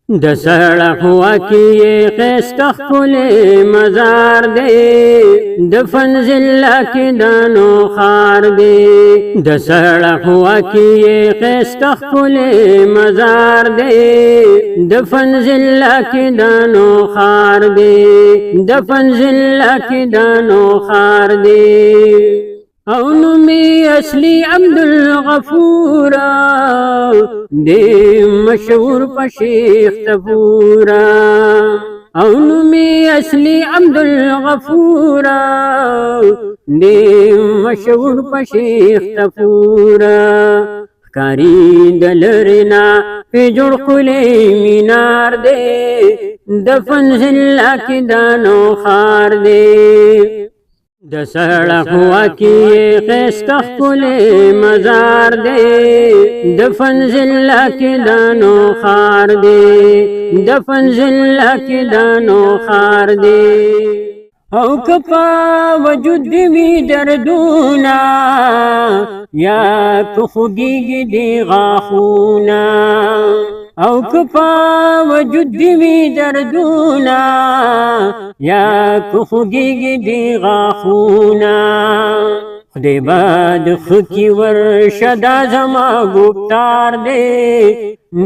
د سړک واکیې ښایسته ښکلی مزار دی د فنزله کې د نوښار دی د سړک واکیې ښایسته ښکلی مزار دی د فنزله کې د نوښار دی د فنزله کې د نوښار دی او نومي اصلي عبدالغفورا دی مشهور په شیخ تفورا او نومي اصلي عبدالغفورا دی مشهور په شیخ تفورا ښکاري د لرې نه پې جوړ ښکلی مینار دی د فنزله کې د نوښار دی د سړک واکیې ښایسته ښکلی مزار دی د فنزله کې د نوښار دی د فنزله کې د نوښار دی او که په وجود دې وي دردونه یا که خوږېږي دې غاښونه او که په وجود دې وي دردونه یا که خوږېږي دې غاښونه خدای به د ښه کې ورشه دا زما ګفتار دی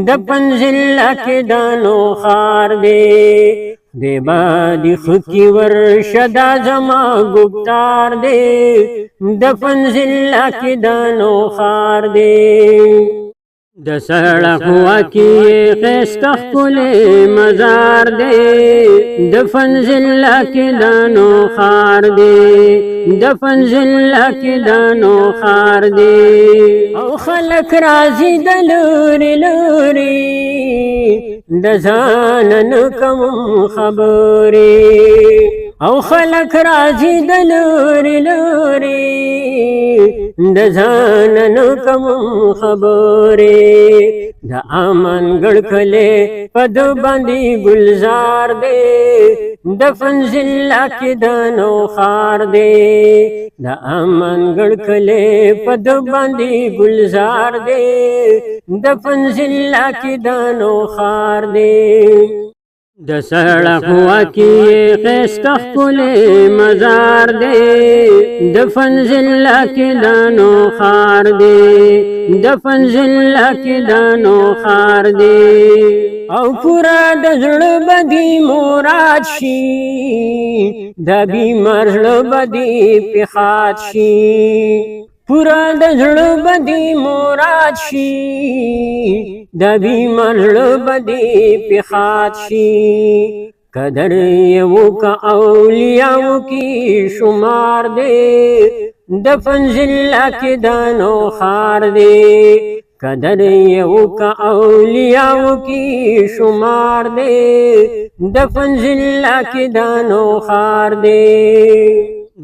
د فنزله کې د نوښار دی خدای به د ښه کې ورشه دا زما ګفتار دی د فنزله کې د نوښار دی د سړک واکیې ښایسته ښکلی مزار دی د فنزله کې د نوښار دی د فنزله کې د نوښار دی او خلک راځي د لورې لورې د ځانه نه کوم خبرې او خلک راځي د لورې لورې د ځانه نه کوم خبرې د امنګړ کلی په ده باندې ګلزار دی د فنزله کې د نوښار دی د امنګړ کلی په ده باندې ګلزار دی د فنزله کې د نوښار دی د سړک واکیې ښایسته ښکلی مزار دی د فنزله کې د نوښار دی د فنزله کې د نوښار دی او پورا د زړه بدي مراد شي د بیمار زړه بدي پېښات شي پورا د زړه بدي مراد شي د بیمار زړه بدي پېښات شي قدر یې وکړه اولیاو کې شمار دی د فنزله کې د نوښار دی قدر یې وکړه اولیاو کې شمار دی د فنزله کې د نوښار دی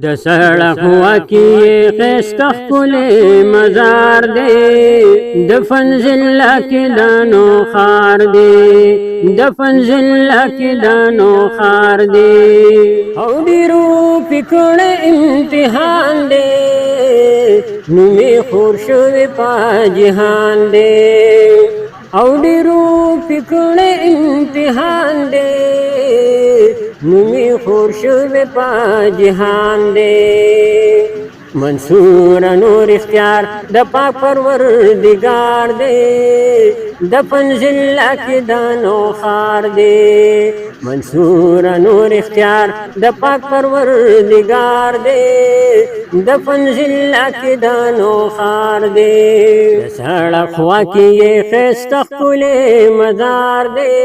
د سړک واکیې ښایسته ښکلی مزار دی د فنزله کې د نوښار دی د فنزله کې د نوښار دی او ډېرو پې کړی امتحان دی نومې خور شوې په جهان دی او ډېرو پې کړی امتحان دی نومې خور شوې په جهان دی منصور نور اختیار د پاک پروردګار دی د فنزله کې د نوښار دی منصور نور اختیار د پاک پروردګار دی د فنزله کې د نوښار دی د سړک واکیې ښایسته ښکلی مزار دی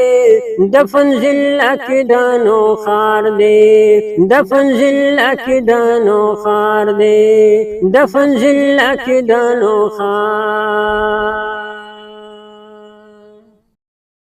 د فنزله کې د نوښار دی د فنزله کې د نوښار دی د فنزله کې د نوښار